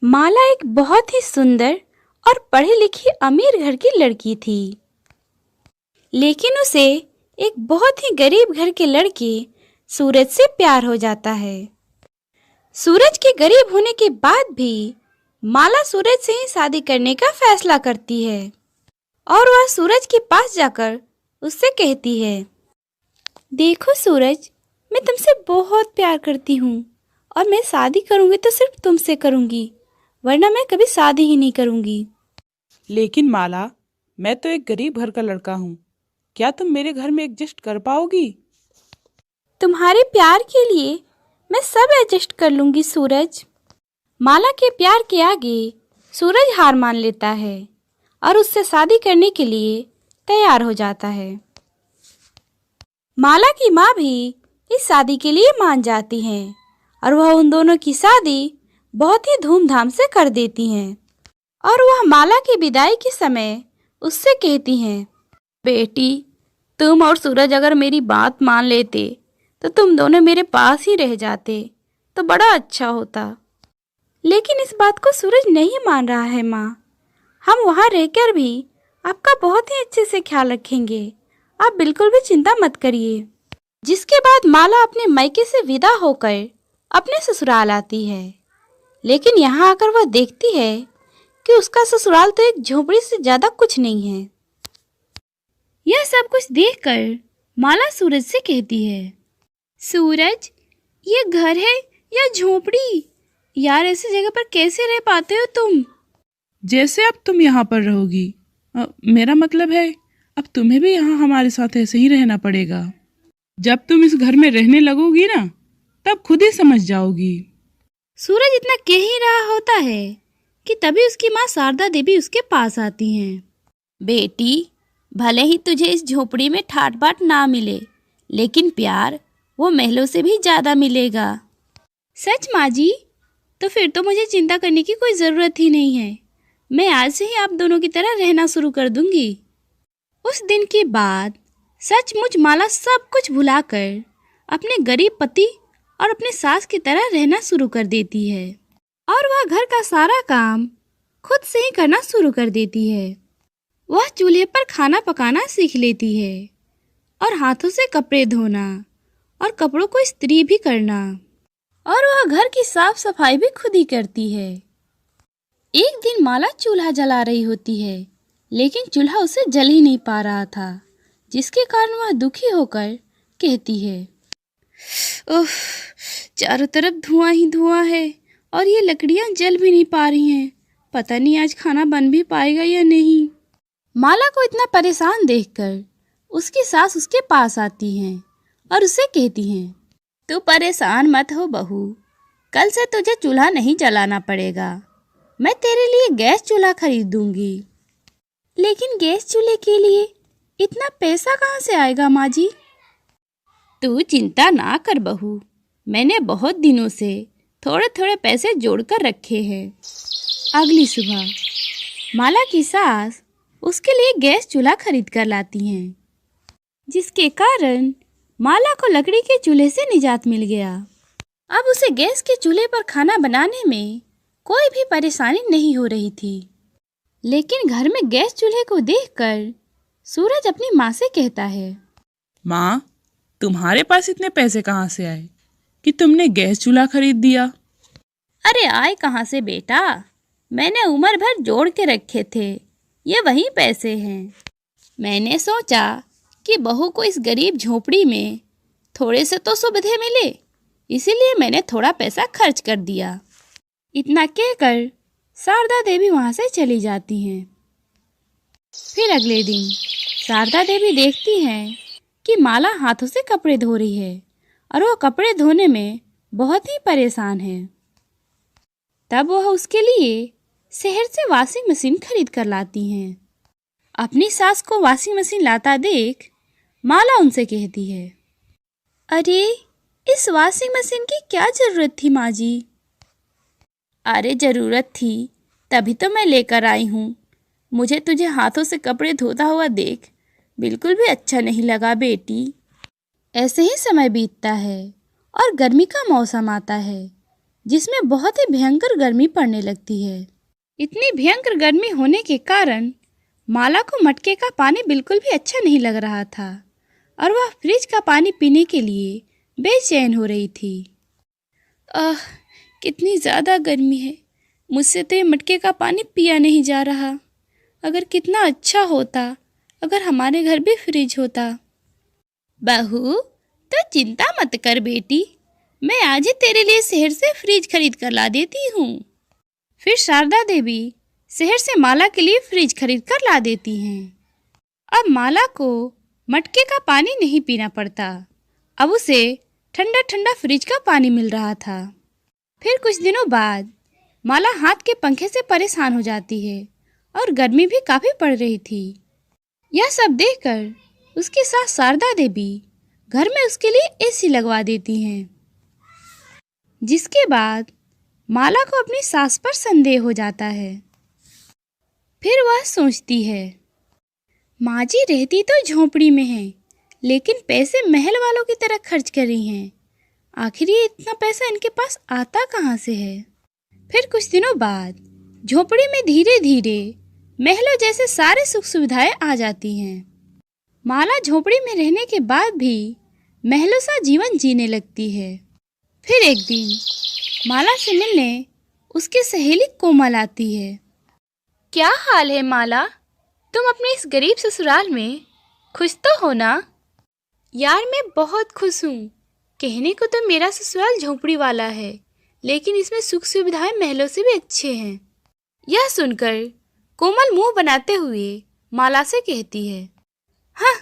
माला एक बहुत ही सुंदर और पढ़ी लिखी अमीर घर की लड़की थी, लेकिन उसे एक बहुत ही गरीब घर के लड़के सूरज से प्यार हो जाता है। सूरज के गरीब होने के बाद भी माला सूरज से ही शादी करने का फैसला करती है और वह सूरज के पास जाकर उससे कहती है, देखो सूरज, मैं तुमसे बहुत प्यार करती हूँ और मैं शादी करूँगी तो सिर्फ तुमसे करूँगी, वरना मैं कभी शादी ही नहीं करूँगी। लेकिन माला, मैं तो एक गरीब घर का लड़का हूँ, क्या तुम मेरे घर में एडजस्ट कर पाओगी? तुम्हारे प्यार के लिए मैं सब एडजस्ट कर लूँगी सूरज। माला के प्यार के आगे सूरज हार मान लेता है और उससे शादी करने के लिए तैयार हो जाता है। माला की माँ भी इस शादी के लिए मान जाती हैं और वह उन दोनों की शादी बहुत ही धूमधाम से कर देती हैं और वह माला की विदाई के समय उससे कहती हैं, बेटी, तुम और सूरज अगर मेरी बात मान लेते तो तुम दोनों मेरे पास ही रह जाते तो बड़ा अच्छा होता। लेकिन इस बात को सूरज नहीं मान रहा है माँ। हम वहाँ रहकर भी आपका बहुत ही अच्छे से ख्याल रखेंगे, आप बिल्कुल भी चिंता मत करिए। जिसके बाद माला अपने मायके से विदा होकर अपने ससुराल आती है, लेकिन यहाँ आकर वह देखती है कि उसका ससुराल तो एक झोपड़ी से ज्यादा कुछ नहीं है। यह सब कुछ देखकर माला सूरज से कहती है, सूरज, ये घर है या झोपड़ी? यार, ऐसी जगह पर कैसे रह पाते हो तुम? जैसे अब तुम यहाँ पर रहोगी, मेरा मतलब है अब तुम्हें भी यहाँ हमारे साथ ऐसे ही रहना पड़ेगा। जब तुम इस घर में रहने लगोगी ना, तब खुद ही समझ जाओगी। सूरज इतना कह ही रहा होता है कि तभी उसकी माँ शारदा देवी उसके पास आती हैं। बेटी, भले ही तुझे इस झोपड़ी में ठाट बाट ना मिले, लेकिन प्यार वो महलों से भी ज्यादा मिलेगा। सच माँ जी? तो फिर तो मुझे चिंता करने की कोई ज़रूरत ही नहीं है। मैं आज से ही आप दोनों की तरह रहना शुरू कर दूंगी। उस दिन के बाद सचमुच माला सब कुछ भुलाकर अपने गरीब पति और अपने सास की तरह रहना शुरू कर देती है और वह घर का सारा काम खुद से ही करना शुरू कर देती है। वह चूल्हे पर खाना पकाना सीख लेती है और हाथों से कपड़े धोना और कपड़ों को इस्त्री भी करना, और वह घर की साफ सफाई भी खुद ही करती है। एक दिन माला चूल्हा जला रही होती है, लेकिन चूल्हा उसे जल ही नहीं पा रहा था, जिसके कारण वह दुखी होकर कहती है, ओह, चारों तरफ धुआं ही धुआं है और ये लकड़ियां जल भी नहीं पा रही हैं। पता नहीं आज खाना बन भी पाएगा या नहीं। माला को इतना परेशान देखकर उसकी सास उसके पास आती हैं और उसे कहती हैं, तू परेशान मत हो बहू, कल से तुझे चूल्हा नहीं जलाना पड़ेगा। मैं तेरे लिए गैस चूल्हा खरीद दूंगी। लेकिन गैस चूल्हे के लिए इतना पैसा कहाँ से आएगा माँ जी? तू चिंता ना कर बहू, मैंने बहुत दिनों से थोड़े थोड़े पैसे जोड़कर रखे हैं। अगली सुबह माला की सास उसके लिए गैस चूल्हा खरीद कर लाती हैं, जिसके कारण माला को लकड़ी के चूल्हे से निजात मिल गया। अब उसे गैस के चूल्हे पर खाना बनाने में कोई भी परेशानी नहीं हो रही थी। लेकिन घर में गैस चूल्हे को देखकर सूरज अपनी माँ से कहता है, माँ, तुम्हारे पास इतने पैसे कहाँ से आए कि तुमने गैस चूल्हा खरीद दिया? अरे आए कहाँ से बेटा, मैंने उम्र भर जोड़ के रखे थे, ये वही पैसे हैं। मैंने सोचा कि बहू को इस गरीब झोपड़ी में थोड़े से तो सुविधे मिले, इसीलिए मैंने थोड़ा पैसा खर्च कर दिया। इतना कहकर शारदा देवी वहाँ से चली जाती हैं। फिर अगले दिन शारदा देवी देखती हैं कि माला हाथों से कपड़े धो रही है और वो कपड़े धोने में बहुत ही परेशान है। तब वह उसके लिए शहर से वॉशिंग मशीन खरीद कर लाती हैं। अपनी सास को वॉशिंग मशीन लाता देख माला उनसे कहती है, अरे, इस वॉशिंग मशीन की क्या ज़रूरत थी माँ जी? अरे ज़रूरत थी तभी तो मैं लेकर आई हूँ। मुझे तुझे हाथों से कपड़े धोता हुआ देख बिल्कुल भी अच्छा नहीं लगा बेटी। ऐसे ही समय बीतता है और गर्मी का मौसम आता है। जिसमें बहुत ही भयंकर गर्मी पड़ने लगती है। इतनी भयंकर गर्मी होने के कारण माला को मटके का पानी बिल्कुल भी अच्छा नहीं लग रहा था और वह फ्रिज का पानी पीने के लिए बेचैन हो रही थी। कितनी ज़्यादा गर्मी है, मुझसे तो ये मटके का पानी पिया नहीं जा रहा। अगर कितना अच्छा होता अगर हमारे घर भी फ्रिज होता। बहू, तो चिंता मत कर बेटी, मैं आज ही तेरे लिए शहर से फ्रिज खरीद कर ला देती हूँ। फिर शारदा देवी शहर से माला के लिए फ्रिज खरीद कर ला देती हैं। अब माला को मटके का पानी नहीं पीना पड़ता, अब उसे ठंडा ठंडा फ्रिज का पानी मिल रहा था। फिर कुछ दिनों बाद माला हाथ के पंखे से परेशान हो जाती है और गर्मी भी काफ़ी पड़ रही थी। यह सब देखकर उसकी सास शारदा देवी घर में उसके लिए एसी लगवा देती हैं, जिसके बाद माला को अपनी सास पर संदेह हो जाता है। फिर वह सोचती है, माँ जी रहती तो झोंपड़ी में है, लेकिन पैसे महल वालों की तरह खर्च कर रही हैं। आखिर ये इतना पैसा इनके पास आता कहाँ से है। फिर कुछ दिनों बाद झोंपड़ी में धीरे धीरे महलों जैसे सारे सुख सुविधाएं आ जाती हैं। माला झोंपड़ी में रहने के बाद भी महलों सा जीवन जीने लगती है। फिर एक दिन माला से मिलने उसकी सहेली कोमल आती है। क्या हाल है माला, तुम अपने इस गरीब ससुराल में खुश तो हो ना? यार मैं बहुत खुश हूँ। कहने को तो मेरा ससुराल झोंपड़ी वाला है, लेकिन इसमें सुख सुविधाएं महलों से भी अच्छे हैं। यह सुनकर कोमल मुंह बनाते हुए माला से कहती है, हाँ,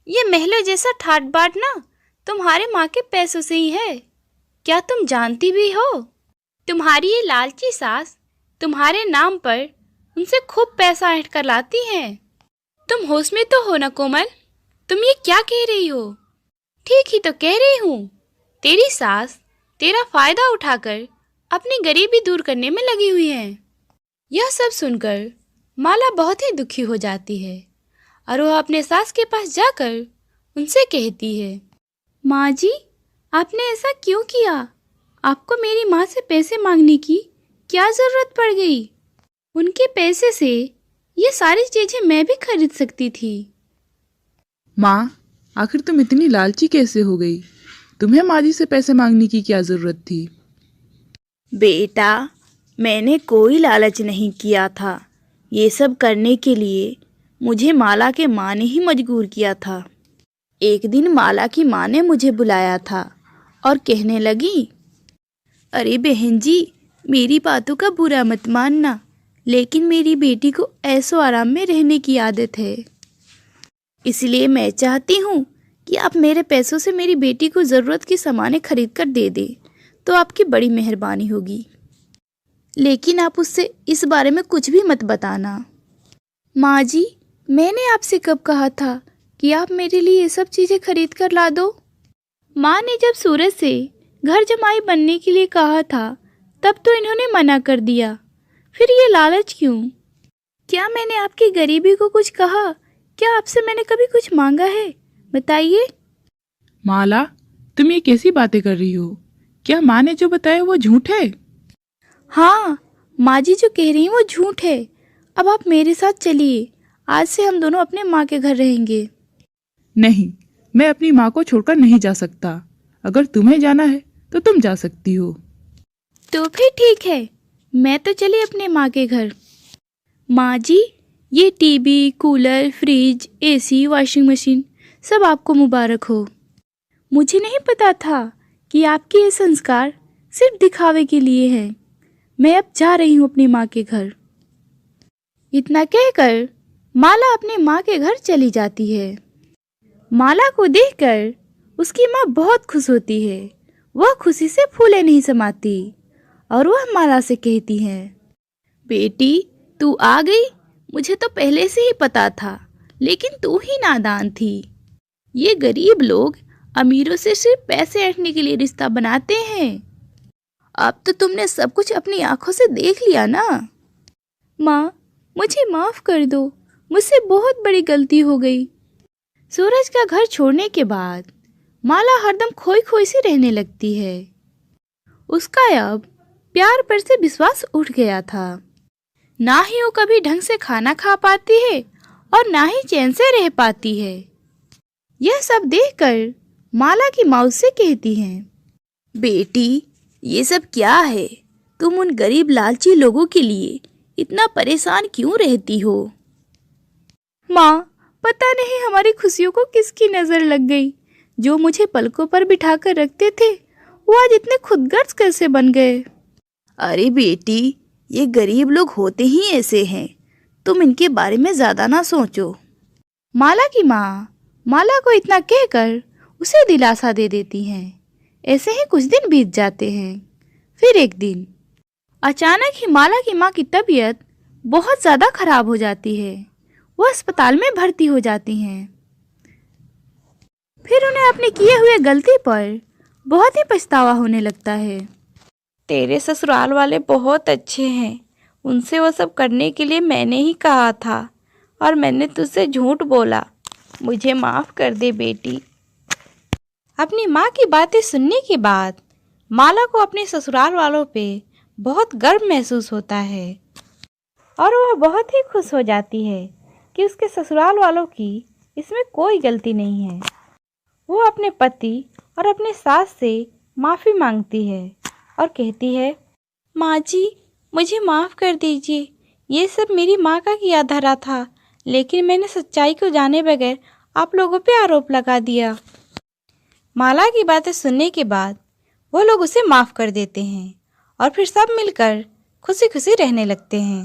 ये महलों जैसा ठाट बाट ना तुम्हारे माँ के पैसों से ही है। क्या तुम जानती भी हो, तुम्हारी ये लालची सास तुम्हारे नाम पर उनसे खूब पैसा ऐंठ कर लाती हैं। तुम होश में तो हो ना कोमल, तुम ये क्या कह रही हो? ठीक ही तो कह रही हूँ, तेरी सास तेरा फायदा उठाकर अपनी गरीबी दूर करने में लगी हुई है। यह सब सुनकर माला बहुत ही दुखी हो जाती है और वह अपने सास के पास जाकर उनसे कहती है, माँ जी, आपने ऐसा क्यों किया? आपको मेरी माँ से पैसे मांगने की क्या ज़रूरत पड़ गई? उनके पैसे से ये सारी चीज़ें मैं भी खरीद सकती थी। माँ, आखिर तुम इतनी लालची कैसे हो गई? तुम्हें माँ जी से पैसे मांगने की क्या ज़रूरत थी? बेटा, मैंने कोई लालच नहीं किया था। ये सब करने के लिए मुझे माला के माँ ने ही मजबूर किया था। एक दिन माला की माँ ने मुझे बुलाया था और कहने लगी, अरे बहन जी, मेरी बातों का बुरा मत मानना, लेकिन मेरी बेटी को ऐसो आराम में रहने की आदत है। इसलिए मैं चाहती हूँ कि आप मेरे पैसों से मेरी बेटी को ज़रूरत की सामानें खरीद कर दे दें, तो आपकी बड़ी मेहरबानी होगी। लेकिन आप उससे इस बारे में कुछ भी मत बताना। माँ जी, मैंने आपसे कब कहा था कि आप मेरे लिए ये सब चीज़ें खरीद कर ला दो? माँ ने जब सूरज से घर जमाई बनने के लिए कहा था, तब तो इन्होंने मना कर दिया। फिर ये लालच क्यों? क्या मैंने आपकी गरीबी को कुछ कहा? क्या आपसे मैंने कभी कुछ मांगा है? बताइए। माला, तुम ये कैसी बातें कर रही हो? क्या माँ ने जो बताया वो झूठ है? हाँ, माँ जी जो कह रही हैं वो झूठ है। अब आप मेरे साथ चलिए, आज से हम दोनों अपने माँ के घर रहेंगे। नहीं, मैं अपनी माँ को छोड़कर नहीं जा सकता। अगर तुम्हें जाना है तो तुम जा सकती हो। तो फिर ठीक है, मैं तो चली अपने माँ के घर। माँ जी, ये TV, cooler, fridge, AC, washing machine सब आपको मुबारक हो। मुझे नहीं पता था कि आपके ये संस्कार सिर्फ दिखावे के लिए हैं। मैं अब जा रही हूँ अपनी माँ के घर। इतना कहकर माला अपने माँ के घर चली जाती है। माला को देखकर उसकी माँ बहुत खुश होती है। वह खुशी से फूले नहीं समाती और वह माला से कहती है, बेटी, तू आ गई। मुझे तो पहले से ही पता था, लेकिन तू ही नादान थी। ये गरीब लोग अमीरों से सिर्फ पैसे ऐंठने के लिए रिश्ता बनाते हैं। अब तो तुमने सब कुछ अपनी आंखों से देख लिया ना। माँ, मुझे माफ़ कर दो, मुझसे बहुत बड़ी गलती हो गई। सूरज का घर छोड़ने के बाद माला हरदम खोई खोई सी रहने लगती है। उसका अब प्यार पर से विश्वास उठ गया था। ना ही वो कभी ढंग से खाना खा पाती है और ना ही चैन से रह पाती है। यह सब देखकर माला की माँ उससे कहती है, बेटी ये सब क्या है? तुम उन गरीब लालची लोगों के लिए इतना परेशान क्यों रहती हो? माँ, पता नहीं हमारी खुशियों को किसकी नजर लग गई। जो मुझे पलकों पर बिठाकर रखते थे वो आज इतने खुदगर्ज कैसे बन गए? अरे बेटी, ये गरीब लोग होते ही ऐसे हैं, तुम इनके बारे में ज्यादा ना सोचो। माला की माँ माला को इतना कहकर उसे दिलासा दे देती हैं। ऐसे ही कुछ दिन बीत जाते हैं। फिर एक दिन अचानक ही माला की माँ की तबीयत बहुत ज़्यादा खराब हो जाती है। वो अस्पताल में भर्ती हो जाती हैं। फिर उन्हें अपने किए हुए गलती पर बहुत ही पछतावा होने लगता है। तेरे ससुराल वाले बहुत अच्छे हैं, उनसे वो सब करने के लिए मैंने ही कहा था और मैंने तुझसे झूठ बोला। मुझे माफ़ कर दे बेटी। अपनी माँ की बातें सुनने के बाद माला को अपने ससुराल वालों पे बहुत गर्व महसूस होता है और वह बहुत ही खुश हो जाती है कि उसके ससुराल वालों की इसमें कोई गलती नहीं है। वो अपने पति और अपने सास से माफ़ी मांगती है और कहती है, माँ जी मुझे माफ़ कर दीजिए, ये सब मेरी माँ का किया धरा था, लेकिन मैंने सच्चाई को जाने बगैर आप लोगों पे आरोप लगा दिया। माला की बातें सुनने के बाद वो लोग उसे माफ़ कर देते हैं और फिर सब मिलकर खुशी खुशी रहने लगते हैं।